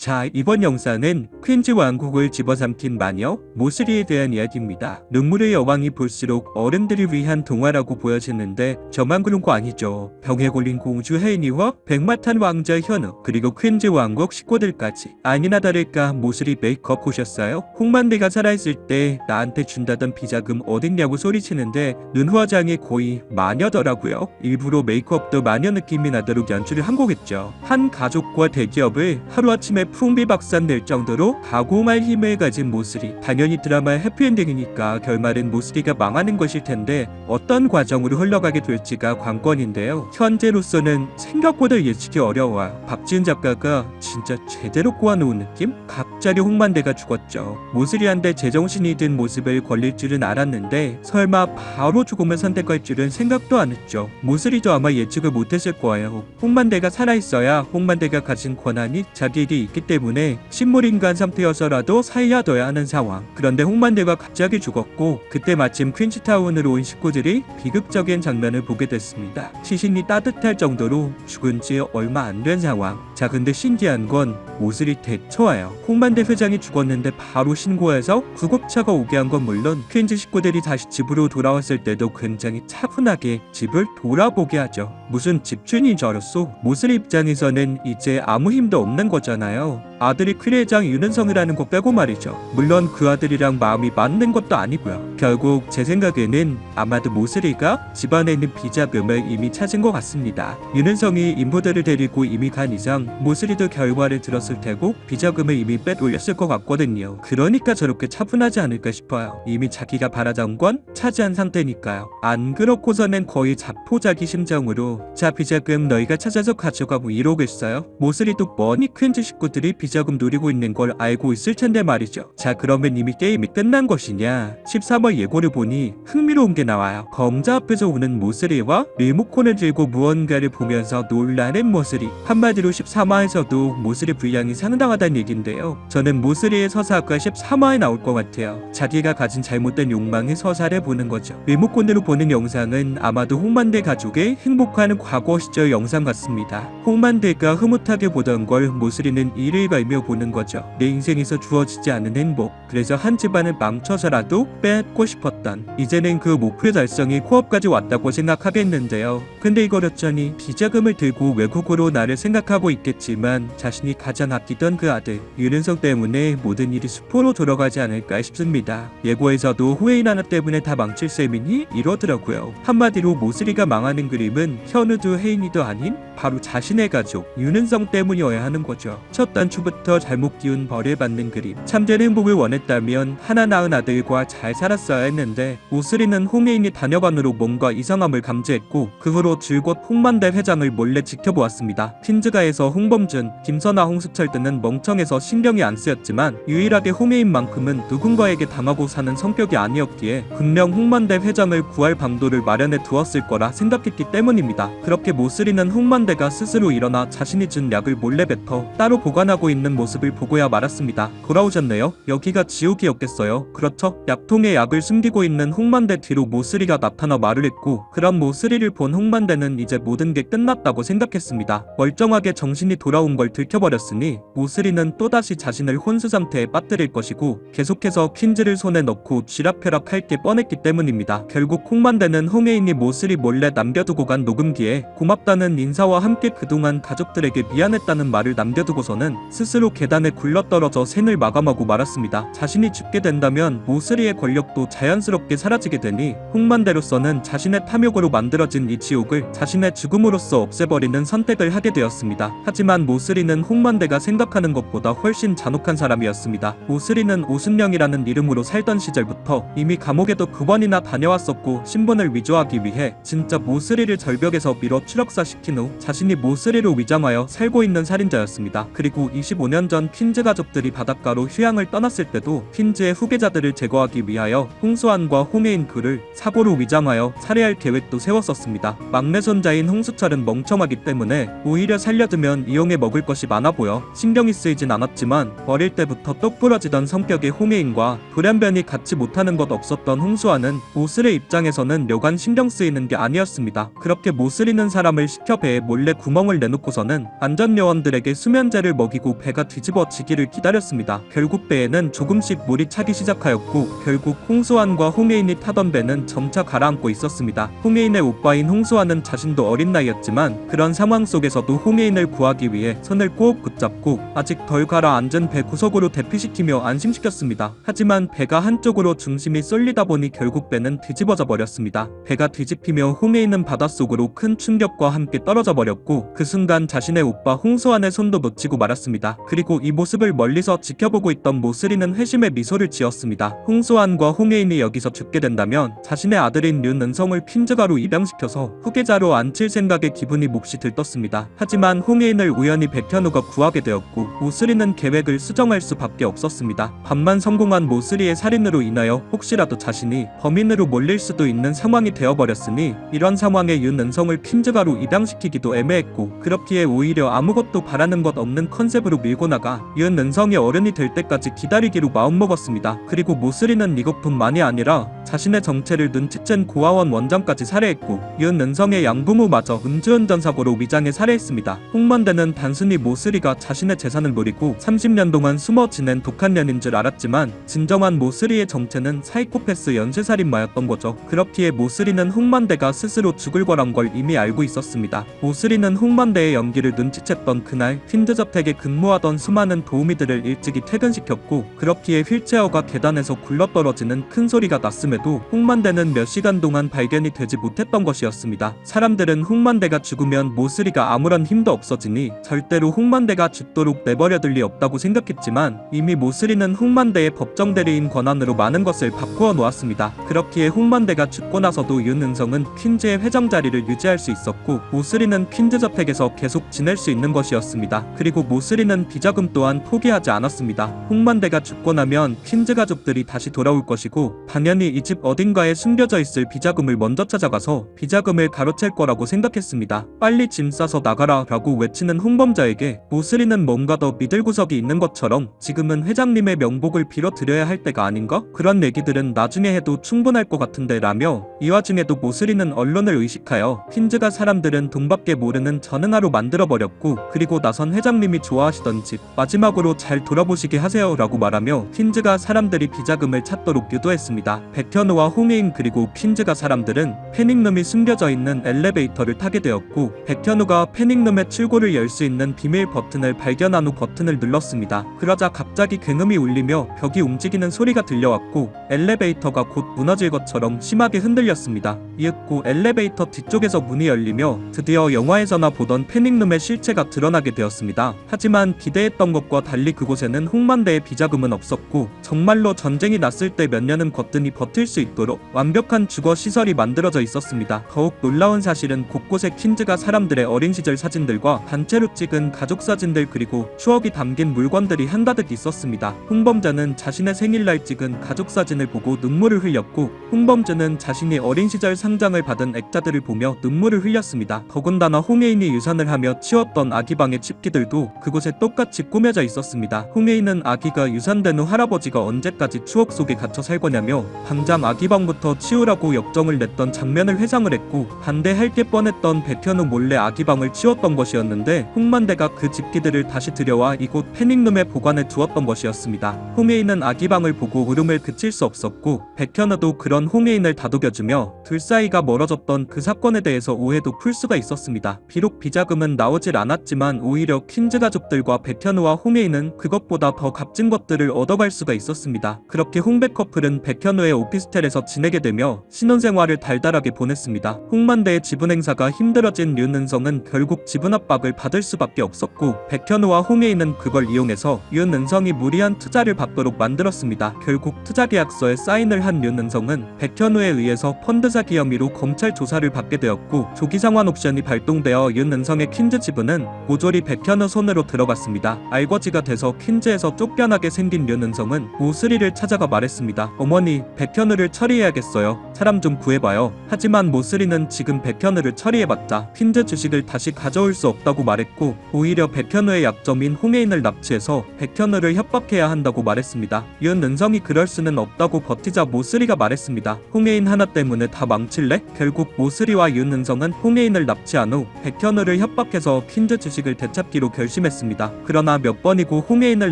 자, 이번 영상은 퀸즈 왕국을 집어삼킨 마녀 모슬이에 대한 이야기입니다. 눈물의 여왕이 볼수록 어른들을 위한 동화라고 보여지는데 저만 그런 거 아니죠. 병에 걸린 공주 혜인이와 백마탄 왕자 현우 그리고 퀸즈 왕국 식구들까지. 아니나 다를까 모슬이 메이크업 보셨어요? 홍만대가 살아있을 때 나한테 준다던 비자금 어딨냐고 소리치는데 눈 화장이 거의 마녀더라고요. 일부러 메이크업도 마녀 느낌이 나도록 연출을 한 거겠죠. 한 가족과 대기업을 하루아침에 풍비박산 낼 정도로 가공할 힘을 가진 모슬이. 당연히 드라마의 해피엔딩이니까 결말은 모슬이가 망하는 것일 텐데 어떤 과정으로 흘러가게 될지가 관건인데요. 현재로서는 생각보다 예측이 어려워요. 박지은 작가가 진짜 제대로 꼬아놓은 느낌? 갑자기 홍만대가 죽었죠. 모슬이한테 제정신이 든 모습을 걸릴 줄은 알았는데 설마 바로 죽음을 선택할 줄은 생각도 안 했죠. 모슬이도 아마 예측을 못했을 거예요. 홍만대가 살아있어야 홍만대가 가진 권한이 자기에게 있기 때문에 식물인간 상태여서라도 살려둬야 하는 상황. 그런데 홍만대가 갑자기 죽었고 그때 마침 퀸즈타운으로 온 식구들이 비극적인 장면을 보게 됐습니다. 시신이 따뜻할 정도로 죽은 지 얼마 안 된 상황. 자, 근데 신기한 건 모슬이 대처와요. 홍만대 회장이 죽었는데 바로 신고해서 구급차가 오게 한 건 물론 퀸즈 식구들이 다시 집으로 돌아왔을 때도 굉장히 차분하게 집을 돌아보게 하죠. 무슨 집주인인 줄 알았어. 모슬이 입장에서는 이제 아무 힘도 없는 거잖아요. 아들이 퀸 회장 윤은성이라는 거 빼고 말이죠. 물론 그 아들이랑 마음이 맞는 것도 아니고요. 결국 제 생각에는 아마도 모슬이가 집안에 있는 비자금을 이미 찾은 것 같습니다. 윤은성이 인부들을 데리고 이미 간 이상 모슬이도 결과를 들었을 테고 비자금을 이미 빼돌렸을 것 같거든요. 그러니까 저렇게 차분하지 않을까 싶어요. 이미 자기가 바라던 건 차지한 상태니까요. 안 그렇고서는 거의 자포자기 심정으로 자, 비자금 너희가 찾아서 가져가고 이러겠어요? 모슬이도 뻔히 퀸즈 식구들이 비자금 노리고 있는 걸 알고 있을 텐데 말이죠. 자, 그러면 이미 게임이 끝난 것이냐? 13월 예고를 보니 흥미로운 게 나와요. 검자 앞에서 오는 모슬이와 리모컨을 들고 무언가를 보면서 놀라는 모슬이. 한마디로 13화에서도 모슬이 분량이 상당하다는 얘긴데요. 저는 모슬이의 서사가 13화에 나올 것 같아요. 자기가 가진 잘못된 욕망의 서사를 보는 거죠. 리모컨으로 보는 영상은 아마도 홍만대 가족의 행복한 과거 시절 영상 같습니다. 홍만대가 흐뭇하게 보던 걸 모슬이는 이를 갈며 보는 거죠. 내 인생에서 주어지지 않은 행복. 그래서 한 집안을 망쳐서라도 뺏고 싶었던. 이제는 그 목표 달성이 코앞까지 왔다고 생각하겠는데요. 근데 이걸 어쩌니 비자금을 들고 외국으로 나를 생각하고 있겠지만 자신이 가장 아끼던 그 아들 윤은성 때문에 모든 일이 수포로 돌아가지 않을까 싶습니다. 예고에서도 후회인 하나 때문에 다 망칠 셈이니 이러더라고요. 한마디로 모슬이가 망하는 그림은 현우도 혜인이도 아닌 바로 자신의 가족 윤은성 때문이어야 하는 거죠. 첫 단추부터 잘못 기운 벌을 받는 그림. 참된 행복을 원했다면 하나 낳은 아들과 잘 살았어야 했는데 모슬이는 홍혜인이 다녀간으로 뭔가 이상함을 감지했고 그 후로 줄곧 홍만대 회장을 몰래 지켜보았습니다. 퀸즈가에서 홍범준, 김선아, 홍수철 등은 멍청해서 신경이 안 쓰였지만 유일하게 홍혜인만큼은 누군가에게 당하고 사는 성격이 아니었기에 분명 홍만대 회장을 구할 방도를 마련해 두었을 거라 생각했기 때문입니다. 그렇게 모슬이는 홍만대가 스스로 일어나 자신이 준 약을 몰래 뱉어 따로 보관하고 있는 모습을 보고야 말았습니다. 돌아오셨네요. 여기가 지옥이었겠어요. 그렇죠? 약통에 약을 숨기고 있는 홍만대 뒤로 모슬이가 나타나 말을 했고 그런 모슬이를 본 홍만대는 이제 모든 게 끝났다고 생각했습니다. 멀쩡하게 정신이 돌아온 걸 들켜버렸으니 모슬이는 또다시 자신을 혼수 상태에 빠뜨릴 것이고 계속해서 퀸즈를 손에 넣고 쥐락펴락할 게 뻔했기 때문입니다. 결국 홍만대는 홍혜인이 모슬이 몰래 남겨두고 간 녹음기에 고맙다는 인사와 함께 그동안 가족들에게 미안했다는 말을 남겨두고서는 스스로 계단에 굴러떨어져 생을 마감하고 말았습니다. 자신이 죽게 된다면 모슬이의 권력도 자연스럽게 사라지게 되니 홍만대로서는 자신의 탐욕으로 만들어진 이 지옥을 자신의 죽음으로써 없애버리는 선택을 하게 되었습니다. 하지만 모슬이는 홍만대가 생각하는 것보다 훨씬 잔혹한 사람이었습니다. 모슬이는 오순령이라는 이름으로 살던 시절부터 이미 감옥에도 9번이나 다녀왔었고 신분을 위조하기 위해 진짜 모슬이를 절벽에서 밀어 추락사시킨 후 자신이 모슬이로 위장하여 살고 있는 살인자였습니다. 그리고 25년 전 퀸즈 가족들이 바닷가로 휴양을 떠났을 때도 퀸즈의 후계자들을 제거하기 위하여 홍수환과 홍혜인 그를 사고로 위장하여 살해할 계획도 세웠었습니다. 막내 손자인 홍수철은 멍청하기 때문에 오히려 살려두면 이용해 먹을 것이 많아 보여 신경이 쓰이진 않았지만 어릴 때부터 똑 부러지던 성격의 홍혜인과 돌연변이 같이 못하는 것 없었던 홍수환은 모슬의 입장에서는 여간 신경 쓰이는 게 아니었습니다. 그렇게 모슬이는 사람을 시켜 배에 몰래 구멍을 내놓고서는 안전요원들에게 수면제를 먹이고 배가 뒤집어지기를 기다렸습니다. 결국 배에는 조금씩 물이 차기 시작하였고 결국 홍수환과 홍예인이 타던 배는 점차 가라앉고 있었습니다. 홍예인의 오빠인 홍수환은 자신도 어린 나이였지만 그런 상황 속에서도 홍예인을 구하기 위해 손을 꼭 붙잡고 아직 덜 가라앉은 배 구석으로 대피시키며 안심시켰습니다. 하지만 배가 한쪽으로 중심이 쏠리다 보니 결국 배는 뒤집어져 버렸습니다. 배가 뒤집히며 홍예인은 바닷속으로 큰 충격과 함께 떨어져 버렸고 그 순간 자신의 오빠 홍수환의 손도 놓치고 말았습니다. 그리고 이 모습을 멀리서 지켜보고 있던 모슬이는 회심의 미소를 지었습니다. 홍수환과 홍예인이 여기서 죽게 된다면 자신의 아들인 류는성을 핀즈가로 입양시켜서 후계자로 앉힐 생각에 기분이 몹시 들떴습니다. 하지만 홍예인을 우연히 백현우가 구하게 되었고 모슬이는 계획을 수정할 수밖에 없었습니다. 반만 성공한 모슬이의 살인으로 인하여 혹시라도 자신이 범인으로 몰릴 수도 있는 상황이 되어버렸으니 이런 상황에 류는성을 핀즈가로 입양시키기도 애매했고 그렇기에 오히려 아무것도 바라는 것 없는 컨셉으로 밀고 나가 류는성이 어른이 될 때까지 기다리기로 마음먹었습니다. 그리고 모슬이는 이것뿐만이 아니라 자신의 정체를 눈치챈 고아원 원장까지 살해했고 류는성의 양부모마저 음주운전 사고로 위장해 살해했습니다. 홍만대는 단순히 모슬이가 자신의 재산을 노리고 30년 동안 숨어 지낸 독한 년인 줄 알았지만 진정한 모슬이의 정체는 사이코패스 연쇄살인마였던 거죠. 그렇기에 모슬이는 홍만대가 스스로 죽을 거란 걸 이미 알고 있었습니다. 모슬이는 홍만대의 연기를 눈치챘던 그날 핀즈저택에 근무하던 수많은 도우미들을 일찍이 퇴근시켰고 그렇기에 휠체어가 계단에서 굴러떨어지는 큰 소리가 났음에도 홍만대는 몇 시간 동안 발견이 되지 못했던 것이었습니다. 사람들은 홍만대가 죽으면 모슬이가 아무런 힘도 없어지니 절대로 홍만대가 죽도록 내버려둘 리 없다고 생각했지만 이미 모슬이는 홍만대의 법정 대리인 권한으로 많은 것을 바꾸어 놓았습니다. 그렇기에 홍만대가 죽고 나서도 윤은성은 퀸즈의 회장 자리를 유지할 수 있었고 모슬이는 퀸즈 저택에서 계속 지낼 수 있는 것이었습니다. 그리고 모슬이는 비자금 또한 포기하지 않았습니다. 홍만대가 죽고 나면 퀸즈 가족들이 다시 돌아올 것이고 당연히 이 집 어딘가에 숨겨져 있을 비자금을 먼저 찾아가서 비자금을 가로챌 거라고 생각했습니다. 빨리 짐 싸서 나가라 라고 외치는 홍범자에게 모슬이는 뭔가 더 믿을 구석이 있는 것처럼 지금은 회장님의 명복을 빌어드려야 할 때가 아닌가? 그런 얘기들은 나중에 해도 충분할 것 같은데 라며 이 와중에도 모슬이는 언론을 의식하여 퀸즈가 사람들은 돈밖에 모르는 전응아로 만들어버렸고 그리고 나선 회장님이 좋아하시던 집 마지막으로 잘 돌아보시게 하세요 라고 말하며 퀸즈가 사람들이 비자금을 찾도록 유도했습니다. 백현우와 홍예인 그리고 퀸즈가 사람들은 패닉룸이 숨겨져 있는 엘리베이터를 타게 되었고 백현우가 패닉룸의 출구를 열 수 있는 비밀 버튼을 발견한 후 버튼을 눌렀습니다. 그러자 갑자기 굉음이 울리며 벽이 움직이는 소리가 들려왔고 엘리베이터가 곧 무너질 것처럼 심하게 흔들렸습니다. 이윽고 엘리베이터 뒤쪽에서 문이 열리며 드디어 영화에서나 보던 패닉룸의 실체가 드러나게 되었습니다. 하지만 기대했던 것과 달리 그곳에는 홍만대의 비자금은 없었고 정말로 전쟁이 났을 때 몇 년은 거뜬히 버틸 수 있도록 완벽한 주거 시설이 만들어져 있었습니다. 더욱 놀라운 사실은 곳곳에 퀸즈가 사람들의 어린 시절 사진들과 단체로 찍은 가족 사진들 그리고 추억이 담긴 물건들이 한가득 있었습니다. 홍범자는 자신의 생일날 찍은 가족 사진을 보고 눈물을 흘렸고 홍범주는 자신이 어린 시절 상장을 받은 액자들을 보며 눈물을 흘렸습니다. 더군다나 홍예인이 유산을 하며 치웠던 아기방의 칩기들도 그곳에 똑같이 꾸며져 있었습니다. 홍예인은 아기가 유산된 후 할아버지가 언제까지 추억 속에 갇혀 살 거냐며 당장 아기방부터 치우라고 역정을 냈던 장면을 회상을 했고 반대할 게 뻔했던 백현우 몰래 아기방을 치웠던 것이었는데 홍만대가 그 집기들을 다시 들여와 이곳 패닉룸에 보관해 두었던 것이었습니다. 홍예인은 아기방을 보고 울음을 그칠 수 없었고 백현우도 그런 홍예인을 다독여주며 둘 사이가 멀어졌던 그 사건에 대해서 오해도 풀 수가 있었습니다. 비록 비자금은 나오질 않았지만 오히려 퀸즈 가족들과 백현우와 홍예인은 그것보다 더 값진 것들을 얻어갈 수가 있었습니다. 그렇게 홍백 커플은 백현우의 오피스텔에서 지내게 되며 신혼생활을 달달하게 보냈습니다. 홍만대의 지분 행사가 힘들어진 류는성은 결국 지분 압박을 받을 수밖에 없었고 백현우와 홍예인은 그걸 이용해서 류는성이 무리한 투자를 받도록 만들었습니다. 결국 투자 계약서에 사인을 한 류는성은 백현우에 의해서 펀드 사기 혐의로 검찰 조사를 받게 되었고 조기상환 옵션이 발동되어 류는성의 퀸즈 지분은 모조리 백현우 손으로 들어갔습니다. 알거지가 돼서 퀸즈에서 쫓겨나게 생긴 류는성은 모슬이를 찾아가 말했습니다. 어머니, 백현우를 처리해야겠어요. 사람 좀 구해봐요. 하지만 모슬이는 지금 백현우를 처리해봤자 퀸즈 주식을 다시 가져올 수 없다고 말했고 오히려 백현우의 약점인 홍예인을 납치해서 백현우를 협박해야 한다고 말했습니다. 류는성이 그럴 수는 없다고 버티자 모슬이가 말했습니다. 홍예인 하나 때문에 다 망칠래? 결국 모슬이와 류는성은 홍예인을 납치한 후 백현우를 협박해서 퀸즈 주식을 되찾기로 결심했습니다. 있었습니다. 그러나 몇 번이고 홍해인을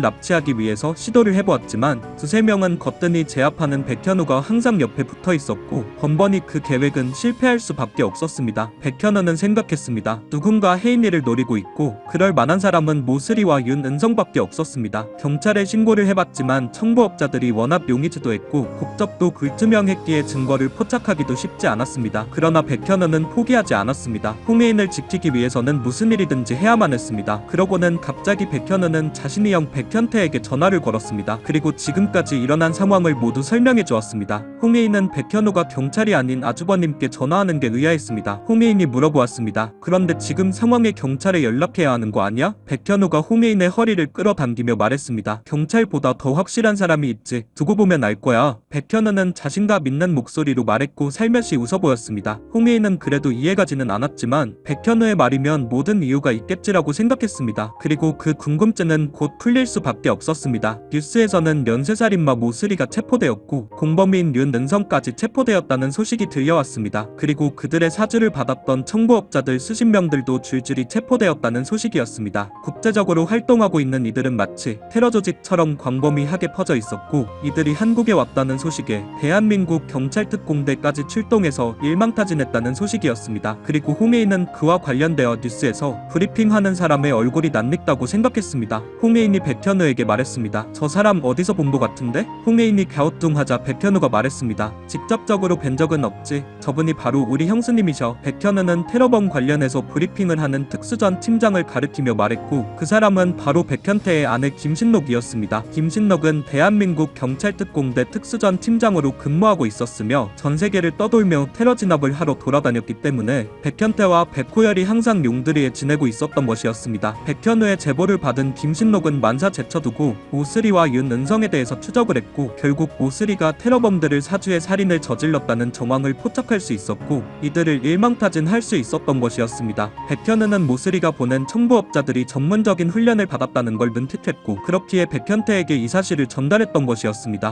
납치하기 위해서 시도를 해보았지만 두세 명은 거뜬히 제압하는 백현우가 항상 옆에 붙어 있었고 번번이 그 계획은 실패할 수밖에 없었습니다. 백현우는 생각했습니다. 누군가 혜인이를 노리고 있고 그럴 만한 사람은 모슬이와 윤은성밖에 없었습니다. 경찰에 신고를 해봤지만 청부업자들이 워낙 용의주도 했고 국적도 불투명했기에 증거를 포착하기도 쉽지 않았습니다. 그러나 백현우는 포기하지 않았습니다. 홍해인을 지키기 위해서는 무슨 일이든지 해야만 했습니다. 그러고는 갑자기 백현우는 자신의 형 백현태에게 전화를 걸었습니다. 그리고 지금까지 일어난 상황을 모두 설명해 주었습니다. 홍해인은 백현우가 경찰이 아닌 아주버님께 전화하는 게 의아했습니다. 홍해인이 물어보았습니다. 그런데 지금 상황에 경찰에 연락해야 하는 거 아니야? 백현우가 홍해인의 허리를 끌어당기며 말했습니다. 경찰보다 더 확실한 사람이 있지. 두고 보면 알 거야. 백현우는 자신감 있는 목소리로 말했고 살며시 웃어 보였습니다. 홍해인은 그래도 이해가지는 않았지만 백현우의 말이면 모든 이유가 있겠지라고 생각했습니다. 그리고 그 궁금증은 곧 풀릴 수밖에 없었습니다. 뉴스에서는 연쇄살인마 모슬이가 체포되었고 공범인 윤은성까지 체포되었다는 소식이 들려왔습니다. 그리고 그들의 사주를 받았던 청부업자들 수십 명들도 줄줄이 체포되었다는 소식이었습니다. 국제적으로 활동하고 있는 이들은 마치 테러 조직처럼 광범위하게 퍼져 있었고 이들이 한국에 왔다는 소식에 대한민국 경찰특공대까지 출동해서 일망타진했다는 소식이었습니다. 그리고 홍해인은 그와 관련되어 뉴스에서 브리핑하는 사람의 얼굴이 낯익다고 생각했습니다. 홍해인이 백현우에게 말했습니다. 저 사람 어디서 본 것 같은데? 홍해인이 갸우뚱하자 백현우가 말했습니다. 직접적으로 뵌 적은 없지. 저분이 바로 우리 형수님이셔. 백현우는 테러범 관련해서 브리핑을 하는 특수전 팀장을 가리키며 말했고 그 사람은 바로 백현태의 아내 김신록이었습니다. 김신록은 대한민국 경찰특공대 특수전 팀장으로 근무하고 있었으며 전 세계를 떠돌며 테러 진압을 하러 돌아다녔기 때문에 백현태와 백호열이 항상 용두리에 지내고 있었던 것이었습니다. 백현우의 제보를 받은 김신록은 만사 제쳐두고 모슬이와 윤은성에 대해서 추적을 했고 결국 모슬이가 테러범들을 사주해 살인을 저질렀다는 정황을 포착할 수 있었고 이들을 일망타진할 수 있었던 것이었습니다. 백현우는 모슬이가 보낸 청부업자들이 전문적인 훈련을 받았다는 걸 눈치챘고 그렇기에 백현태에게 이 사실을 전달했던 것이었습니다.